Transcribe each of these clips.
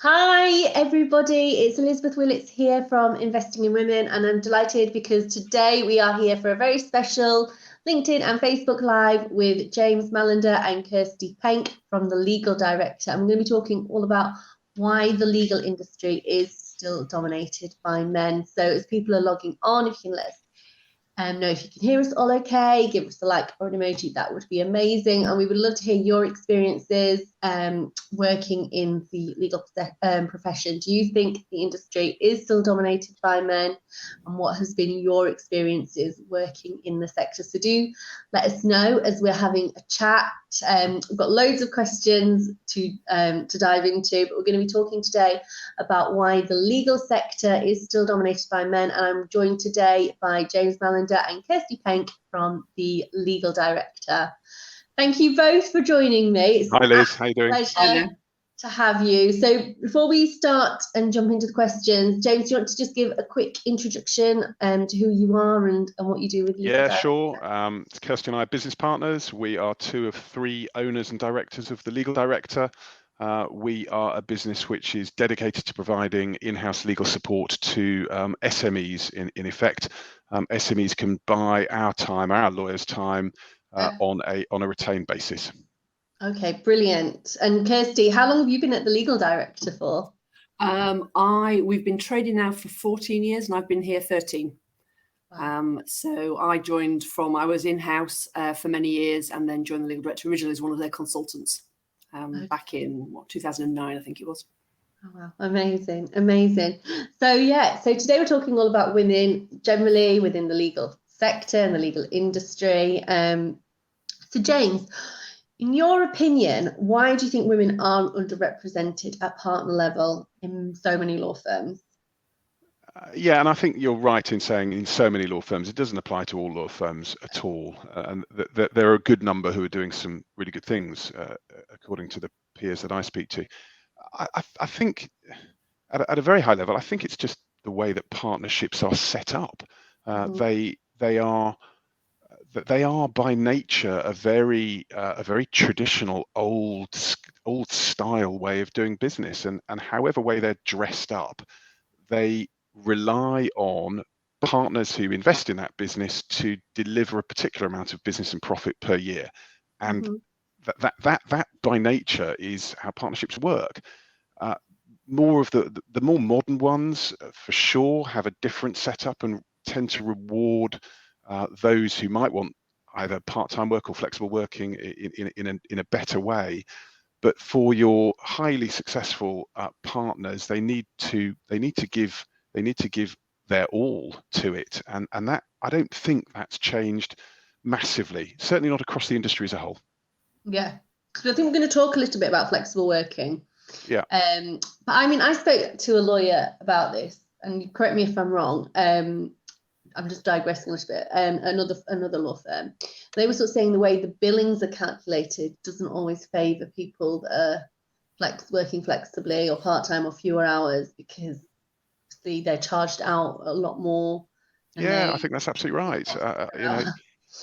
Hi, everybody. It's Elizabeth Willits here from Investing in Women, and I'm delighted because today we are here for a very special LinkedIn and Facebook Live with James Mallender and Kirstie Penk from the Legal Director. I'm going to be talking all about why the legal industry is still dominated by men. So as people are logging on, if you can let us know if you can hear us all okay, give us a like or an emoji, that would be amazing. And we would love to hear your experiences working in the legal profession. Do you think the industry is still dominated by men? And what has been your experiences working in the sector? So do let us know as we're having a chat. We've got loads of questions to dive into, but we're going to be talking today about why the legal sector is still dominated by men. And I'm joined today by James Mallender and Kirstie Penk from the Legal Director. Thank you both for joining me. It's Hi Liz, how you doing? pleasure to have you. So before we start and jump into the questions, James, do you want to just give a quick introduction to who you are and what you do with Legal Director? Sure. Kirstie and I are business partners. We are two of three owners and directors of the Legal Director. We are a business which is dedicated to providing in-house legal support to SMEs in effect. SMEs can buy our time, our lawyers' time, on a retained basis. Okay, brilliant. And Kirstie, how long have you been at the Legal Director for? We've been trading now for 14 years and I've been here 13. So I was in-house for many years and then joined the Legal Director originally as one of their consultants back in 2009, I think it was. Oh, wow, amazing. So today we're talking all about women generally within the legal sector and the legal industry. So James, in your opinion, why do you think women aren't underrepresented at partner level in so many law firms? And I think you're right in saying in so many law firms, it doesn't apply to all law firms at all. And there are a good number who are doing some really good things, according to the peers that I speak to. I think at a very high level, I think it's just the way that partnerships are set up. They are by nature a very traditional old style way of doing business, and however way they're dressed up, they rely on partners who invest in that business to deliver a particular amount of business and profit per year, and that by nature is how partnerships work. More of the more modern ones, for sure, have a different setup and tend to reward those who might want either part-time work or flexible working in a better way. But for your highly successful partners, they need to give their all to it, and that, I don't think that's changed massively. Certainly not across the industry as a whole. Yeah, because I think we're going to talk a little bit about flexible working. Yeah. But I mean, I spoke to a lawyer about this, and correct me if I'm wrong. I'm just digressing a little bit. Another law firm, they were sort of saying the way the billings are calculated doesn't always favour people that are working flexibly or part-time or fewer hours, because they're charged out a lot more. I think that's absolutely right.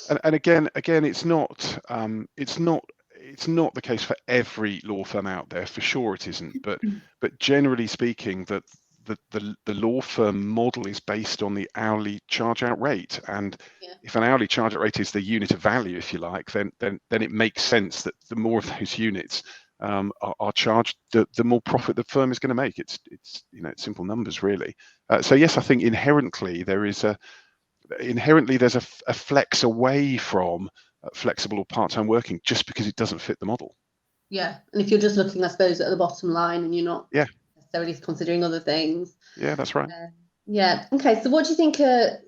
And again, it's not the case for every law firm out there. For sure, it isn't. But generally speaking, that the law firm model is based on the hourly charge out rate, and if an hourly charge out rate is the unit of value, if you like, then it makes sense that the more of those units are charged, the more profit the firm is going to make. It's simple numbers, really. So yes, I think inherently there's a flex away from flexible or part-time working, just because it doesn't fit the model. Yeah, and if you're just looking, I suppose, at the bottom line and you're not necessarily considering other things. Yeah, that's right. Okay, so what do you think are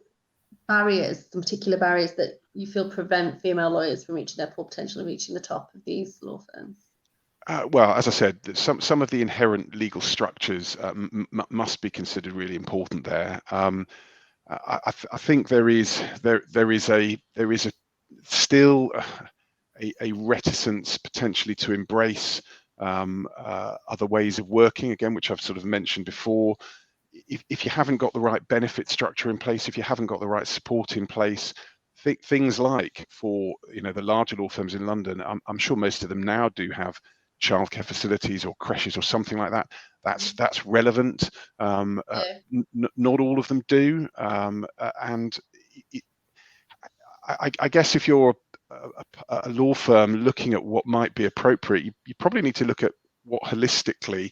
some particular barriers that you feel prevent female lawyers from reaching their full potential and reaching the top of these law firms? Well, as I said, some of the inherent legal structures must be considered really important there. I think there is still a reticence potentially to embrace other ways of working, again, which I've sort of mentioned before. If you haven't got the right benefit structure in place, if you haven't got the right support in place, things like, for the larger law firms in London, I'm sure most of them now do have childcare facilities or creches or something like that, that's relevant. Not all of them do, and I guess if you're a law firm looking at what might be appropriate, you probably need to look at what holistically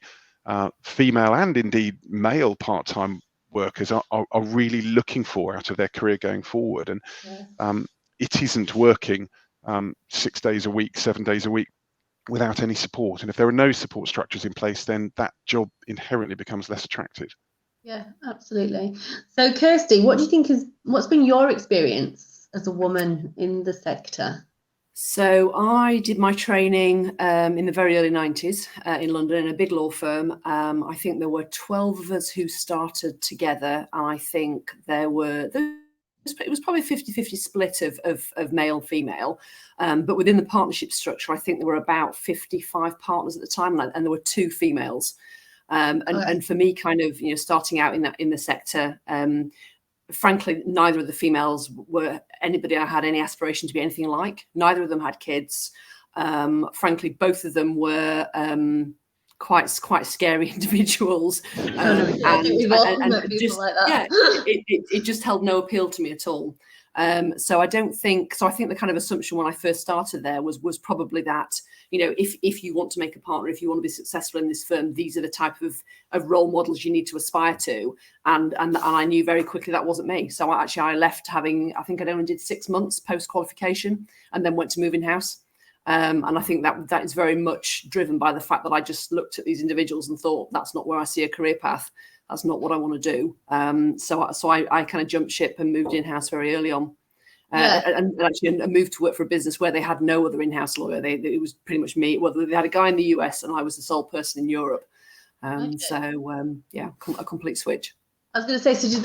female and indeed male part-time workers are really looking for out of their career going forward. And it isn't working 6 days a week, 7 days a week without any support. And if there are no support structures in place, then that job inherently becomes less attractive. Yeah, absolutely. So Kirstie, what do you think what's been your experience as a woman in the sector? So I did my training in the very early 90s in London in a big law firm. I think there were 12 of us who started together. And I think it was probably 50-50 split of male, female. But within the partnership structure, I think there were about 55 partners at the time, and there were 2 females. And for me, kind of, starting out in the sector, frankly, neither of the females were anybody I had any aspiration to be anything like. Neither of them had kids. Frankly, both of them were quite scary individuals. It just held no appeal to me at all. So I think the kind of assumption when I first started there was probably that, if you want to make a partner, if you want to be successful in this firm, these are the type of role models you need to aspire to. And I knew very quickly that wasn't me. So I left I think I only did 6 months post qualification and then went to move in house. And I think that is very much driven by the fact that I just looked at these individuals and thought, that's not where I see a career path. That's not what I want to do. So I kind of jumped ship and moved in-house very early on. And actually moved to work for a business where they had no other in-house lawyer. It was pretty much me. Well, they had a guy in the US and I was the sole person in Europe. A complete switch. I was going to say, so did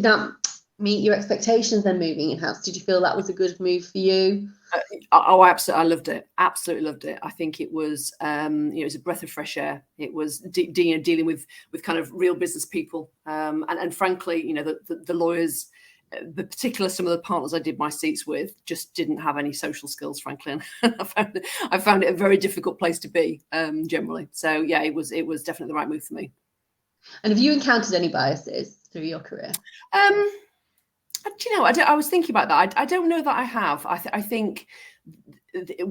that meet your expectations then moving in-house? Did you feel that was a good move for you? I loved it. Absolutely loved it. I think it was, it was a breath of fresh air. It was dealing with kind of real business people. And frankly, the lawyers, some of the partners I did my seats with just didn't have any social skills, frankly. And I found it a very difficult place to be, generally. So yeah, it was definitely the right move for me. And have you encountered any biases through your career? I was thinking about that. I don't know that I have. I think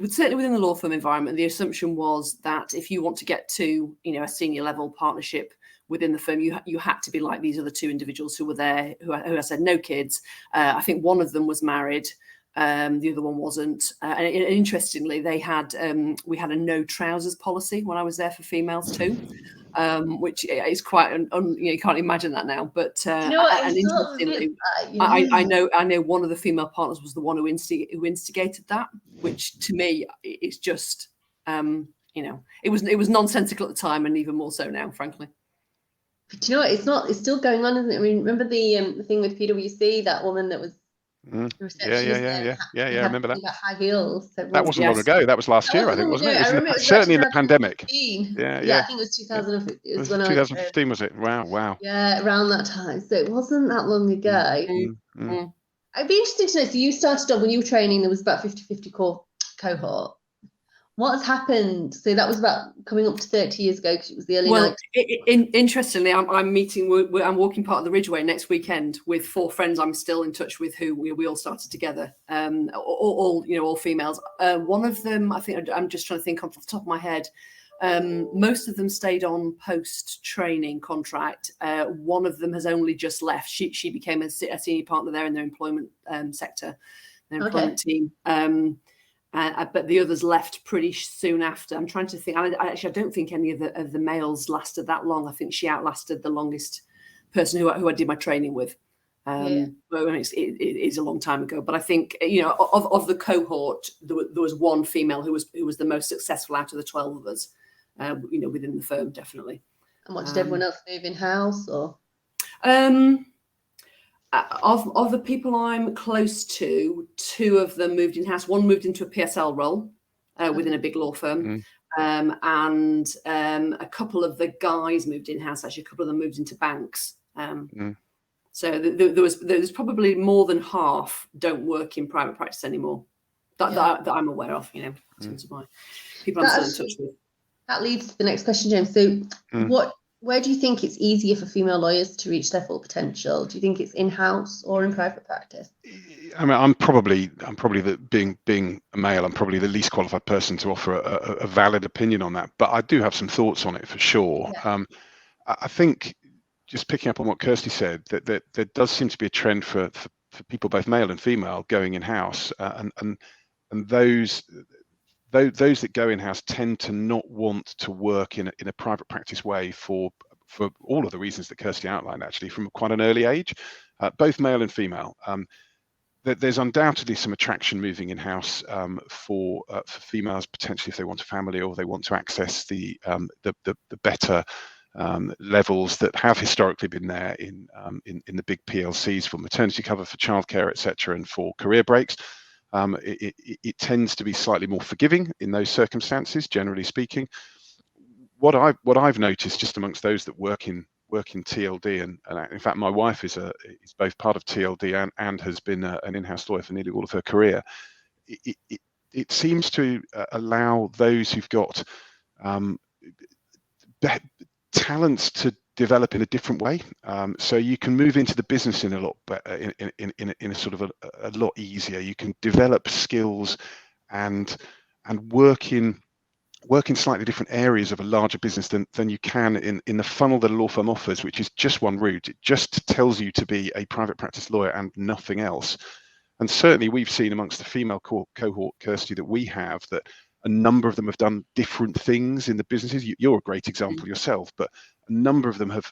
certainly within the law firm environment, the assumption was that if you want to get to, a senior level partnership within the firm, you had to be like these other 2 individuals who were there, who I said no kids. I think one of them was married. The other one wasn't. And interestingly, we had a no trousers policy when I was there for females too. Which is quite you can't imagine that now, but and interestingly, I know one of the female partners was the one who instigated that, which to me is just it was nonsensical at the time, and even more so now, frankly. But it's still going on, isn't it? I mean, remember the thing with PwC, that woman that was Yeah. I remember that. High heels. That wasn't long ago. That was last year, I think, wasn't it? It was certainly in the pandemic. Yeah, I think it was 2015. It was 2015, was it? Wow. Yeah, around that time. So it wasn't that long ago. I'd be interested to know. So you started off when you were training. There was about 50-50 cohort. What has happened? So that was about coming up to 30 years ago, because it was the early 90s. Interestingly, I'm walking part of the Ridgeway next weekend with 4 friends I'm still in touch with, who we all started together. All females. One of them, I think, I'm just trying to think off the top of my head. Most of them stayed on post-training contract. One of them has only just left. She became a senior partner there in their employment sector, their employment team. But the others left pretty soon after. I'm trying to think. I don't think any of the males lasted that long. I think she outlasted the longest person who I did my training with. It is a long time ago. But I think of the cohort, there was one female who was the most successful out of the 12 of us. Within the firm, definitely. And what did everyone else move in house or? Of the people I'm close to, 2 of them moved in house. One moved into a PSL role within a big law firm, and a couple of the guys moved in house. Actually, a couple of them moved into banks. So there's probably more than half don't work in private practice anymore that I'm aware of. In terms of my people I'm still in touch with. That leads to the next question, James. So where do you think it's easier for female lawyers to reach their full potential? Do you think it's in-house or in private practice? I mean, I'm probably being a male, I'm probably the least qualified person to offer a valid opinion on that, but I do have some thoughts on it for sure. Yeah. I think, just picking up on what Kirstie said, that there does seem to be a trend for people, both male and female, going in-house, and those that go in-house tend to not want to work in a private practice way for all of the reasons that Kirstie outlined, actually, from quite an early age, both male and female. There's undoubtedly some attraction moving in-house for females, potentially if they want a family or they want to access the better levels that have historically been there in the big PLCs for maternity cover, for childcare, etc., and for career breaks. It tends to be slightly more forgiving in those circumstances, generally speaking. What I've noticed just amongst those that work in TLD, and in fact my wife is both part of TLD and has been an in-house lawyer for nearly all of her career. It seems to allow those who've got talents to develop in a different way, so you can move into the business in a lot better, in a sort of a lot easier. You can develop skills and work in slightly different areas of a larger business than you can in the funnel that a law firm offers, which is just one route. It just tells you to be a private practice lawyer and nothing else. And certainly we've seen amongst the female cohort, Kirstie, that we have, that a number of them have done different things in the businesses. You're a great example yourself, but a number of them have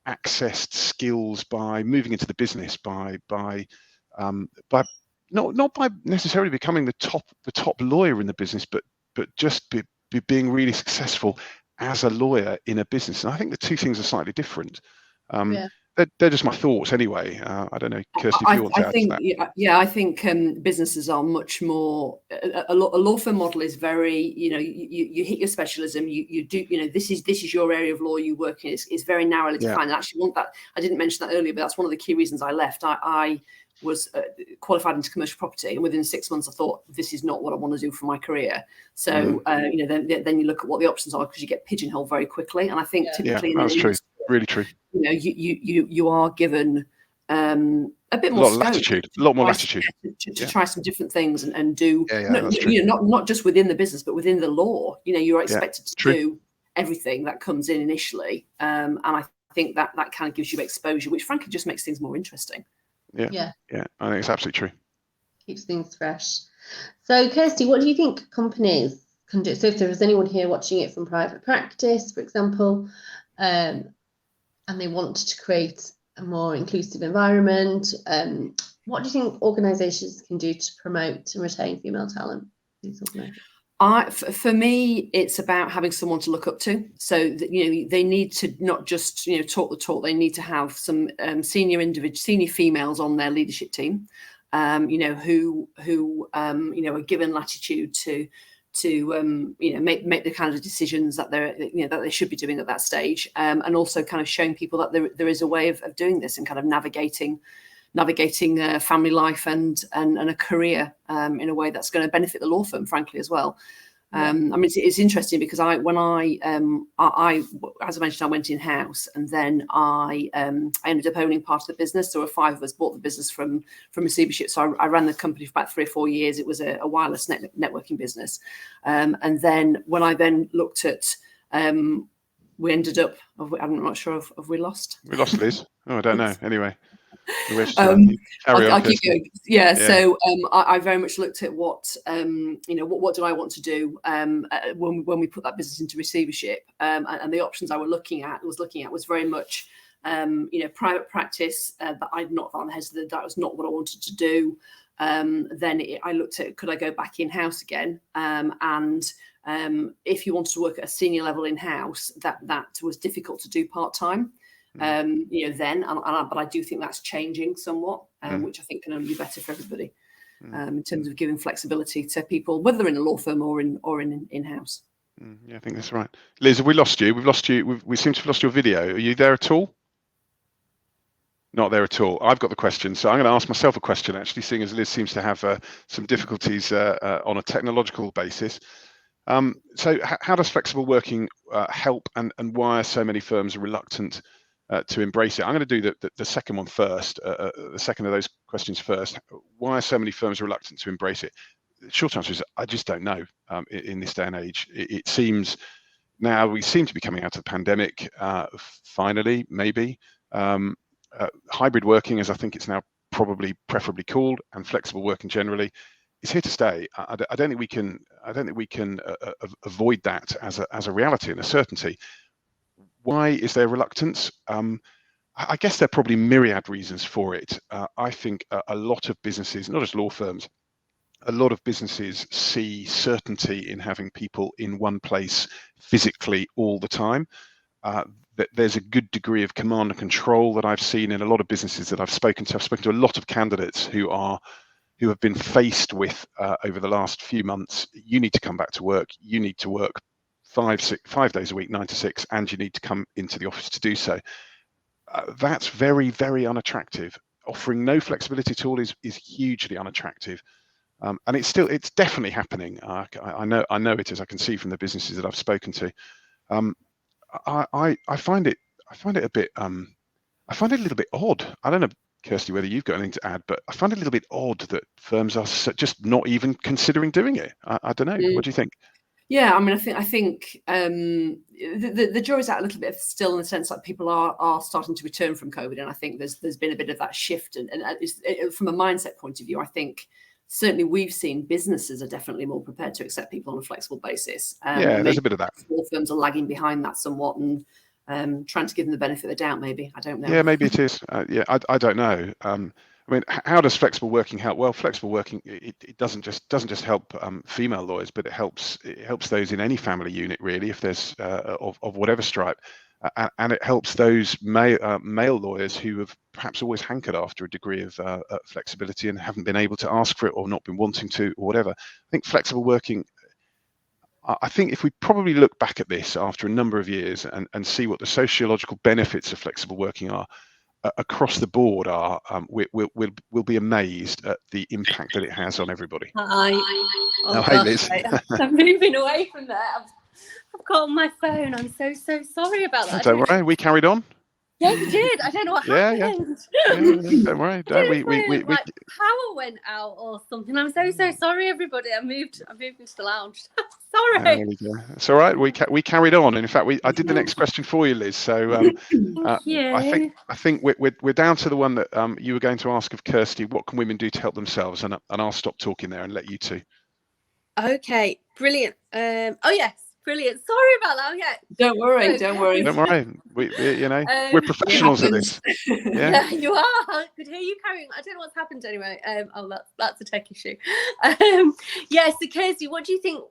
accessed skills by moving into the business, by not by necessarily becoming the top lawyer in the business, but just being really successful as a lawyer in a business. And I think the two things are slightly different. They're just my thoughts anyway. I don't know, Kirstie, if you want to add to that. I think businesses are much more, a law firm model is very, you hit your specialism, you do, this is your area of law you work in. It's very narrowly defined. I actually want that. I didn't mention that earlier, but that's one of the key reasons I left. I was qualified into commercial property, and within 6 months I thought, this is not what I want to do for my career. So then you look at what the options are, because you get pigeonholed very quickly. And I think typically that's true, really true. You are given a bit more latitude, a lot more latitude to try some different things and do. That's true. Not just within the business, but within the law. You're expected to do everything that comes in initially, and I think that kind of gives you exposure, which frankly just makes things more interesting. Yeah, I think it's absolutely true. Keeps things fresh. So, Kirstie, what do you think companies can do? So, if there was anyone here watching it from private practice, for example, and they want to create a more inclusive environment, what do you think organisations can do to promote and retain female talent? For me, it's about having someone to look up to. So that, they need to not just talk the talk. They need to have some senior females on their leadership team, who are given latitude to make the kind of decisions that that they should be doing at that stage, and also kind of showing people that there is a way of doing this and kind of navigating family life and a career in a way that's going to benefit the law firm, frankly, as well. I mean, it's interesting because when I as I mentioned, I went in house, and then I ended up owning part of the business. There were 5 of us bought the business from receivership. So I ran the company for about 3 or 4 years. It was a wireless networking business, and then when I then looked at, we ended up. I'm not sure if we lost. We lost Liz. Oh, I don't know. Anyway. I'll keep going. So I very much looked at what do I want to do when we put that business into receivership, and the options I was looking at was very much private practice, that I'd not thought on the head of that was not what I wanted to do. Then I looked at, could I go back in house again, and if you wanted to work at a senior level in house, that was difficult to do part time. But I do think that's changing somewhat, which I think can only be better for everybody, in terms of giving flexibility to people, whether they're in a law firm or in house. I think that's right. Liz, have we lost you? We've lost you. We seem to have lost your video. Are you there at all? Not there at all. I've got the question, so I'm going to ask myself a question, actually, seeing as Liz seems to have some difficulties on a technological basis. So how does flexible working help, and why are so many firms reluctant to embrace it? I'm going to do the second one first, the second of those questions first. Why are so many firms reluctant to embrace it? The short answer is I just don't know. In this day and age, it seems now we seem to be coming out of the pandemic, finally, maybe. Hybrid working, as I think it's now probably preferably called, and flexible working generally, is here to stay. I don't think we can. I don't think we can avoid that as a reality and a certainty. Why is there reluctance? I guess there are probably myriad reasons for it. I think a lot of businesses, not just law firms, a lot of businesses see certainty in having people in one place physically all the time. That there's a good degree of command and control that I've seen in a lot of businesses that I've spoken to. I've spoken to a lot of candidates who have been faced with over the last few months. You need to come back to work. You need to work 5 days a week, 9 to 6, and you need to come into the office to do so. That's very, very unattractive. Offering no flexibility at all is hugely unattractive. And it's definitely happening. I know it is. I can see from the businesses that I've spoken to. I find it a bit. I find it a little bit odd. I don't know, Kirstie, whether you've got anything to add, but I find it a little bit odd that firms are just not even considering doing it. I don't know. What do you think? Yeah, I mean, I think the jury's out a little bit still, in the sense that people are starting to return from COVID, and I think there's been a bit of that shift. And from a mindset point of view, I think certainly we've seen businesses are definitely more prepared to accept people on a flexible basis. Yeah, there's a bit of that. Small firms are lagging behind that somewhat, and trying to give them the benefit of the doubt. Maybe, I don't know. Yeah, maybe it is. Yeah, I don't know. I mean, how does flexible working help? Well, flexible working it doesn't just help female lawyers, but it helps those in any family unit, really, if there's of whatever stripe, and it helps those male lawyers who have perhaps always hankered after a degree of flexibility and haven't been able to ask for it or not been wanting to or whatever. I think flexible working. I think if we probably look back at this after a number of years and see what the sociological benefits of flexible working are, across the board we'll be amazed at the impact that it has on everybody. Hi. Oh, hey, Liz. I'm moving away from there. I've got on my phone. I'm so sorry about that. Don't worry, we carried on. Yeah, you did. I don't know what happened. Yeah, don't worry. Power went out or something. I'm so sorry, everybody. I moved into the lounge. Sorry. It's all right. We carried on. And in fact, I did the next question for you, Liz. So Thank you. I think we're down to the one that you were going to ask of Kirstie. What can women do to help themselves? And I'll stop talking there and let you two. Okay, brilliant. Oh yes. Brilliant. Sorry about that. Yeah. Don't worry. Don't worry. We're professionals at this. Yeah, you are. I could hear you carrying. I don't know what's happened anyway. That's a tech issue. Yeah. So, Kirstie, what do you think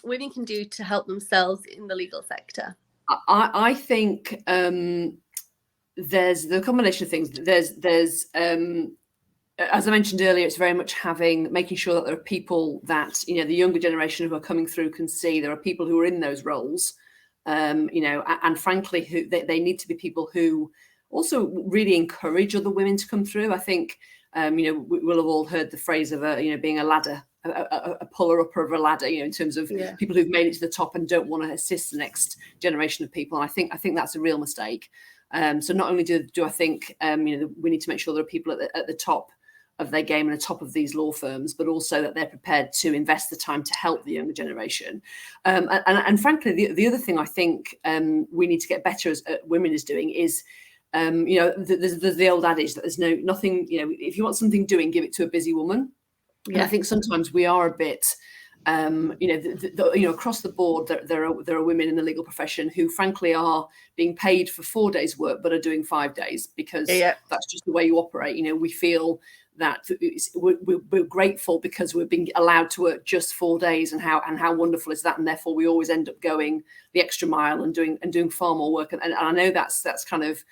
women can do to help themselves in the legal sector? I think there's the combination of things. There's as I mentioned earlier, it's very much making sure that there are people that, the younger generation who are coming through can see there are people who are in those roles, and frankly, who they need to be people who also really encourage other women to come through. I think, we'll have all heard the phrase of, being a ladder, a puller upper of a ladder, in terms of people who've made it to the top and don't want to assist the next generation of people. And I think that's a real mistake. So not only do I think, we need to make sure there are people at the top of their game and the top of these law firms, but also that they're prepared to invest the time to help the younger generation. And frankly, the other thing I think we need to get better as women is doing is, there's the old adage that there's nothing, if you want something doing, give it to a busy woman. Yeah. And I think sometimes we are a bit, across the board, there are women in the legal profession who, frankly, are being paid for 4 days' work but are doing 5 days because that's just the way you operate. We feel that we're grateful because we're being allowed to work just 4 days, and how wonderful is that? And therefore, we always end up going the extra mile and doing far more work. And I know that's kind of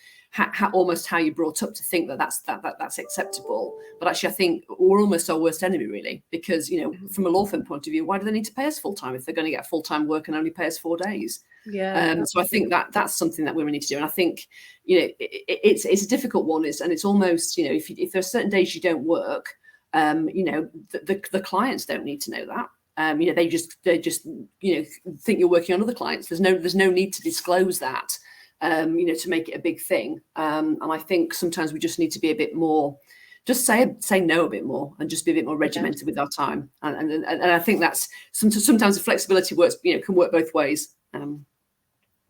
almost how you brought up to think that's acceptable. But actually, I think we're almost our worst enemy, really, because from a law firm point of view, why do they need to pay us full time if they're going to get full time work and only pay us 4 days? Yeah. So I think that's something that women need to do, and I think it's a difficult one. It's almost if there are certain days you don't work, the clients don't need to know that. They just think you're working on other clients. There's no need to disclose that, to make it a big thing. And I think sometimes we just need to be a bit more, just say no a bit more, and just be a bit more regimented with our time. And I think that's sometimes the flexibility works, can work both ways.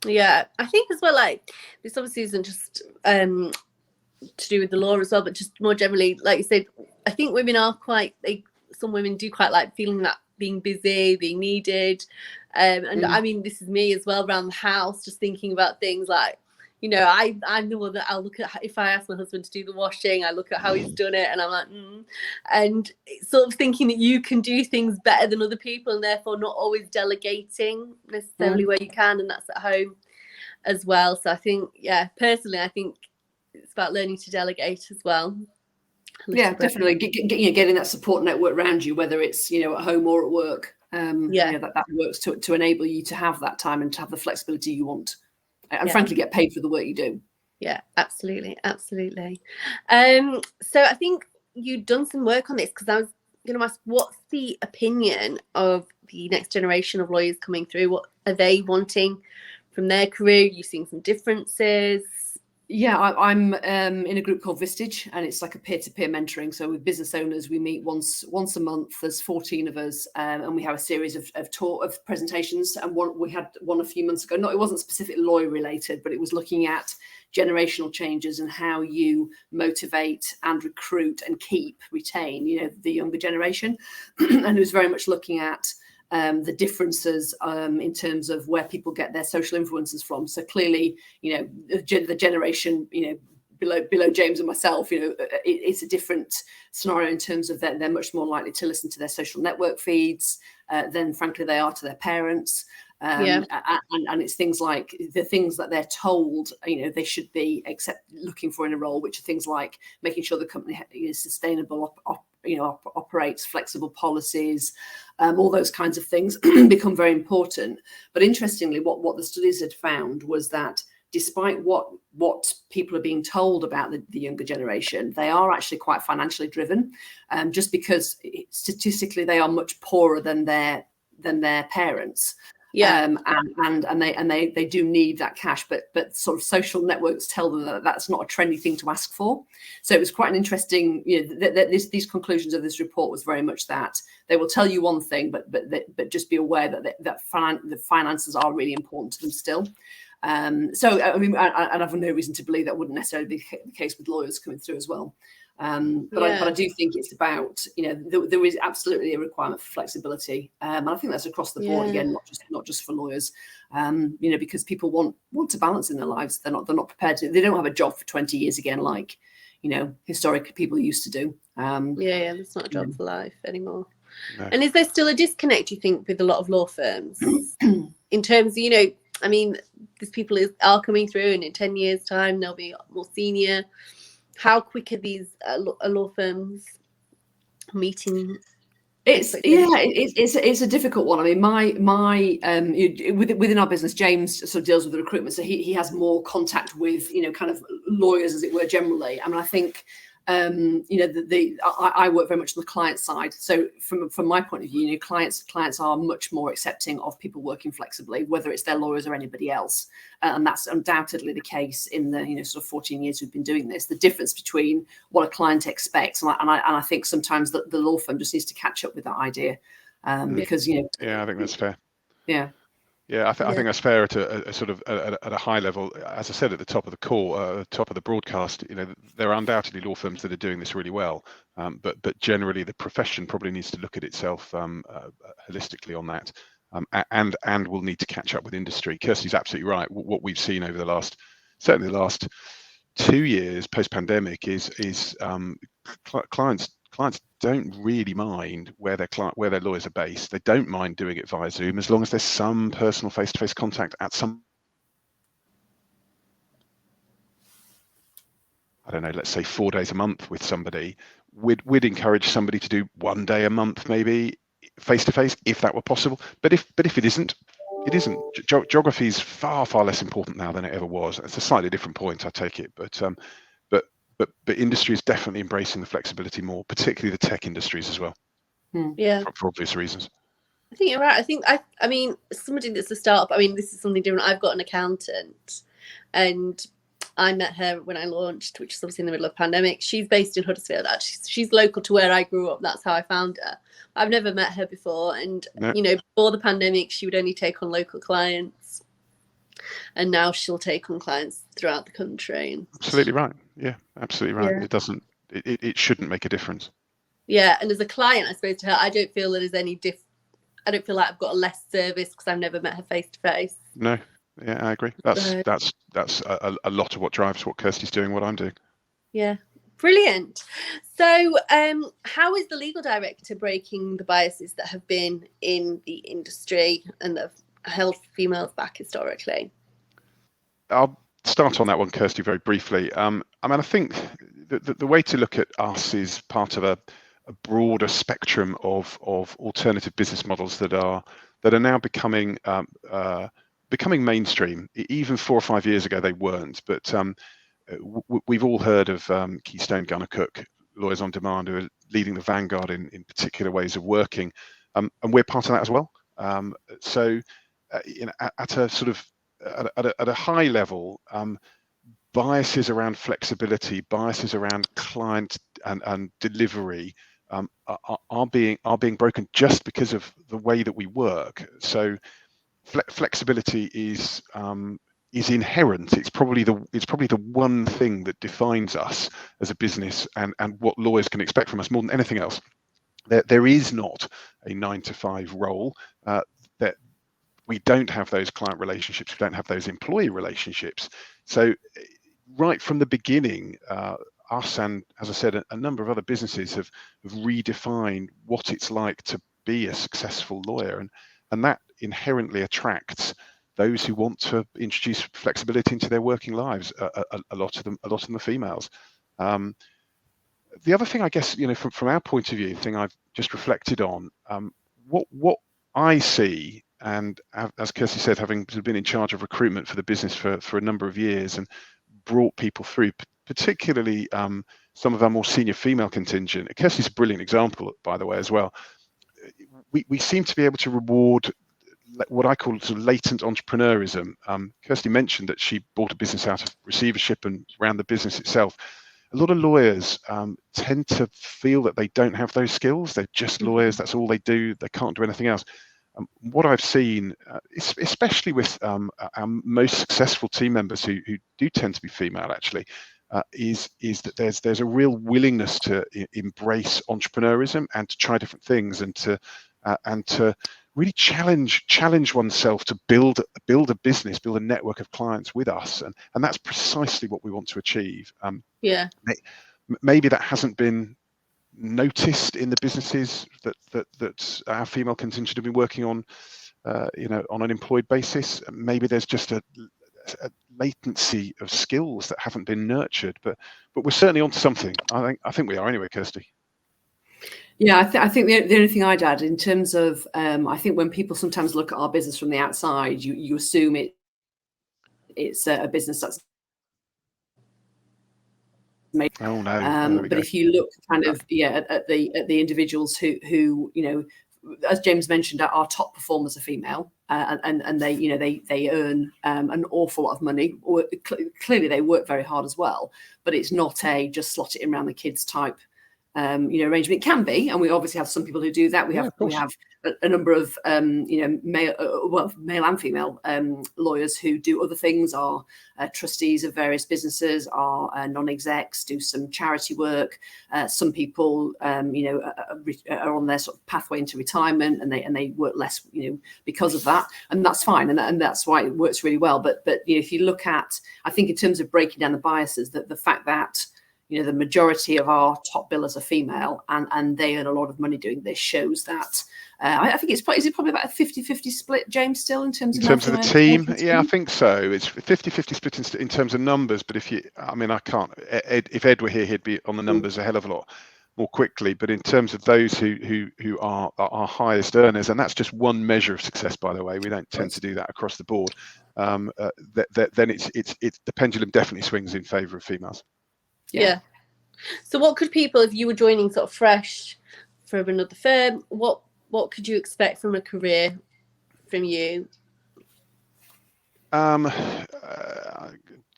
Yeah, I think as well, like, this obviously isn't just to do with the law as well, but just more generally, like you said, I think women are some women do quite like feeling that being busy, being needed. I mean, this is me as well around the house, just thinking about things like, I'm the one that I'll look at. If I ask my husband to do the washing, I look at how he's done it, and I'm like, and sort of thinking that you can do things better than other people, and therefore not always delegating necessarily where you can, and that's at home as well. So I think, personally, I think it's about learning to delegate as well. Yeah, definitely. Getting that support network around you, whether it's at home or at work. That works to enable you to have that time and to have the flexibility you want, and frankly get paid for the work you do. Yeah, absolutely. So I think you've done some work on this, because I was going to ask, what's the opinion of the next generation of lawyers coming through? What are they wanting from their career? Are you seeing some differences? Yeah, I'm in a group called Vistage, and it's like a peer-to-peer mentoring. So with business owners, we meet once a month. There's 14 of us, and we have a series of presentations. And we had one a few months ago. It wasn't specifically lawyer related, but it was looking at generational changes and how you motivate and recruit and retain, the younger generation. And it was very much looking at the differences in terms of where people get their social influences from. So clearly, the generation, below James and myself, it's a different scenario in terms of that they're much more likely to listen to their social network feeds than, frankly, they are to their parents. And it's things like the things that they're told, they should be looking for in a role, which are things like making sure the company is sustainable, operates flexible policies, all those kinds of things become very important. But interestingly, what the studies had found was that despite what people are being told about the younger generation, they are actually quite financially driven, just because statistically they are much poorer than their parents. And they do need that cash, but sort of social networks tell them that that's not a trendy thing to ask for. So it was quite an interesting, these conclusions of this report was very much that they will tell you one thing, but just be aware that the finances are really important to them still. So I mean, I have no reason to believe that wouldn't necessarily be the case with lawyers coming through as well. But I do think it's about, there is absolutely a requirement for flexibility. And I think that's across the board, again, not just for lawyers, because people want to balance in their lives. They're not prepared to, they don't have a job for 20 years again, like, historic people used to do. That's not a job for life anymore. No. And is there still a disconnect, you think, with a lot of law firms in terms of, I mean, these people are coming through, and in 10 years' time, they'll be more senior. How quick are these law firms meeting? It's a difficult one. I mean, my within our business, James sort of deals with the recruitment, so he has more contact with kind of lawyers, as it were, generally. I mean, I think I work very much on the client side. So from my point of view, clients are much more accepting of people working flexibly, whether it's their lawyers or anybody else. And that's undoubtedly the case in the sort of 14 years we've been doing this. The difference between what a client expects, and I think sometimes that the law firm just needs to catch up with that idea, because I think that's fair. Yeah, I think that's fair at a sort of at a high level. As I said at the top of the call, top of the broadcast, there are undoubtedly law firms that are doing this really well, but generally the profession probably needs to look at itself holistically on that, and will need to catch up with industry. Kirstie's absolutely right. What we've seen over certainly the last 2 years post-pandemic is clients don't really mind where their lawyers are based. They don't mind doing it via Zoom, as long as there's some personal face-to-face contact at some, I don't know, let's say 4 days a month with somebody. We'd encourage somebody to do 1 day a month, maybe face-to-face, if that were possible. But if it isn't, it isn't. Geography is far less important now than it ever was. It's a slightly different point, I take it, but industry is definitely embracing the flexibility more, particularly the tech industries as well. Yeah, for obvious reasons. I think you're right. I mean, somebody that's a startup, I mean, this is something different. I've got an accountant, and I met her when I launched, which is obviously in the middle of pandemic. She's based in Huddersfield. Actually, she's local to where I grew up. That's how I found her. I've never met her before, and No. you know, before the pandemic, she would only take on local clients, and now she'll take on clients throughout the country. And Absolutely right. Yeah, absolutely right. Yeah. It shouldn't make a difference. yeah, and as a client, I suppose to her, I don't feel that there's any I don't feel like I've got a less service because I've never met her face to face. No, yeah, I agree. That's a lot of what drives what Kirstie's doing, what I'm doing. Yeah, brilliant. So, how is the legal director breaking the biases that have been in the industry and that have held females back historically? I'll start on that one, Kirstie, very briefly. I mean, I think the way to look at us is part of a broader spectrum of alternative business models that are now becoming mainstream. Even 4 or 5 years ago, they weren't. But we've all heard of Keystone, Gunner Cook, Lawyers on Demand, who are leading the vanguard in particular ways of working, and we're part of that as well. So, you know, at a sort of at a high level, biases around flexibility, biases around client and delivery are being broken just because of the way that we work. So flexibility is inherent. It's probably the one thing that defines us as a business and what lawyers can expect from us more than anything else. There is not a 9-to-5 role. That we don't have those client relationships. We don't have those employee relationships. So right from the beginning, us and, as I said, a number of other businesses have redefined what it's like to be a successful lawyer, and that inherently attracts those who want to introduce flexibility into their working lives. A lot of them are females. The other thing, I guess, you know, from our point of view, the thing I've just reflected on, what I see, and as Kirstie said, having been in charge of recruitment for the business for a number of years and brought people through, particularly some of our more senior female contingent. Kirstie's a brilliant example, by the way, as well. We seem to be able to reward what I call sort of latent entrepreneurism. Kirstie mentioned that she bought a business out of receivership and ran the business itself. A lot of lawyers tend to feel that they don't have those skills. They're just lawyers. That's all they do. They can't do anything else. What I've seen, especially with our most successful team members who do tend to be female, actually, is that there's a real willingness to embrace entrepreneurism and to try different things and to really challenge oneself to build a business, build a network of clients with us, and that's precisely what we want to achieve. Yeah. Maybe that hasn't been noticed in the businesses that our female contingent have been working on, you know, on an employed basis. Maybe there's just a latency of skills that haven't been nurtured, but we're certainly onto something. I think we are anyway, Kirstie. Yeah, I think the only thing I'd add in terms of, I think when people sometimes look at our business from the outside, you assume it's a business that's made. Oh no! But if you look kind of at the individuals who you know, as James mentioned, our top performers are female, and they, you know, they earn an awful lot of money. Clearly, they work very hard as well, but it's not a just slot it in around the kids type. You know, arrangement. It can be, and we obviously have some people who do that. We have a number of you know, male and female lawyers who do other things, are trustees of various businesses, are non-execs, do some charity work. Some people you know, are on their sort of pathway into retirement, and they work less, you know, because of that, and that's fine, and that's why it works really well. But you know, if you look at, I think in terms of breaking down the biases, that the fact that, you know, the majority of our top billers are female, and they earn a lot of money doing this, shows that I think is it probably about a 50-50 split, James, still in terms of the team? Yeah, I think so. It's 50-50 split in terms of numbers, but I can't. If Ed were here, he'd be on the numbers a hell of a lot more quickly. But in terms of those who are our highest earners, and that's just one measure of success, by the way. We don't tend to do that across the board. Then it's the pendulum definitely swings in favour of females. Yeah. So what could people, if you were joining sort of fresh from another firm, what what could you expect from a career from you?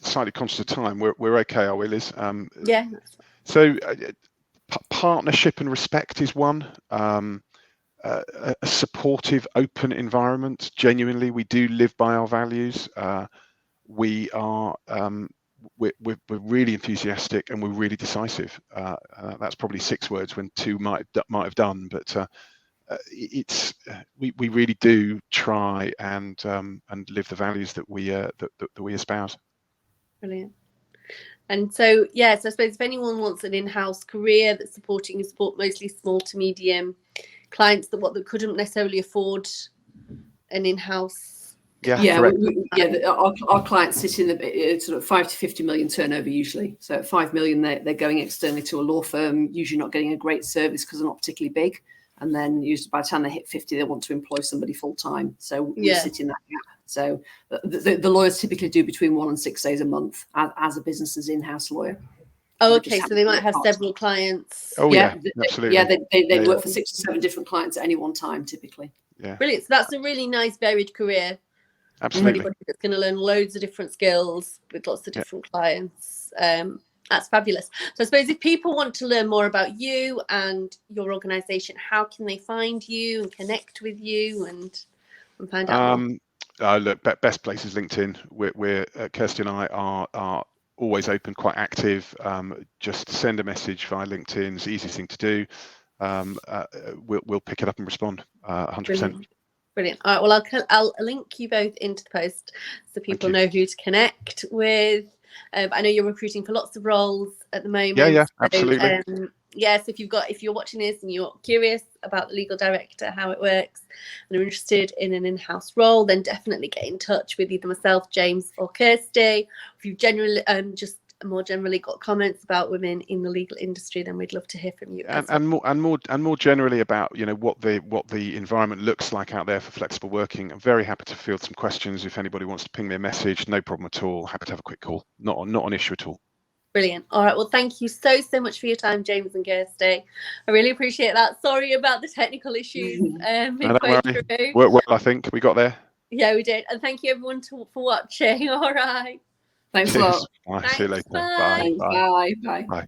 Slightly conscious of time. We're okay, are we, Liz? Yeah. So partnership and respect is one. A supportive, open environment. Genuinely, we do live by our values. We are we're really enthusiastic, and we're really decisive. That's probably 6 words when 2 might have done, but we really do try and live the values that we espouse. Brilliant. And so, yes, I suppose if anyone wants an in-house career that's support mostly small to medium clients that couldn't necessarily afford an in-house. Our clients sit in the sort of 5 to 50 million turnover usually. So at 5 million, they're going externally to a law firm, usually not getting a great service because they're not particularly big. And then usually by the time they hit 50, they want to employ somebody full time. So we sit in that gap. So the lawyers typically do between 1 and 6 days a month as a business's in-house lawyer. Oh, okay. So they might have several clients. Oh, yeah, absolutely. Yeah, they work for 6 to 7 different clients at any one time, typically. Yeah. Brilliant. So that's a really nice varied career. Absolutely. For anybody that's going to learn loads of different skills with lots of different clients. That's fabulous. So I suppose if people want to learn more about you and your organisation, how can they find you and connect with you and find out more? Look, best place is LinkedIn. We're Kirstie and I are always open, quite active. Just send a message via LinkedIn. It's the easiest thing to do. We'll pick it up and respond 100%. Brilliant. All right. Well, I'll link you both into the post so people know who to connect with. I know you're recruiting for lots of roles at the moment. Yeah, absolutely. So if you're watching this and you're curious about the legal director, how it works, and are interested in an in-house role, then definitely get in touch with either myself, James, or Kirstie. If you've generally just more generally got comments about women in the legal industry, then we'd love to hear from you. And more generally about what the environment looks like out there for flexible working. I'm very happy to field some questions if anybody wants to ping me a message. No problem at all. Happy to have a quick call. Not an issue at all. Brilliant. All right. Well, thank you so much for your time, James and Kirstie. I really appreciate that. Sorry about the technical issues. Worked well, I think we got there. Yeah, we did. And thank you everyone for watching. All right. Thanks a lot. Bye. See you later. Bye. Bye. Bye.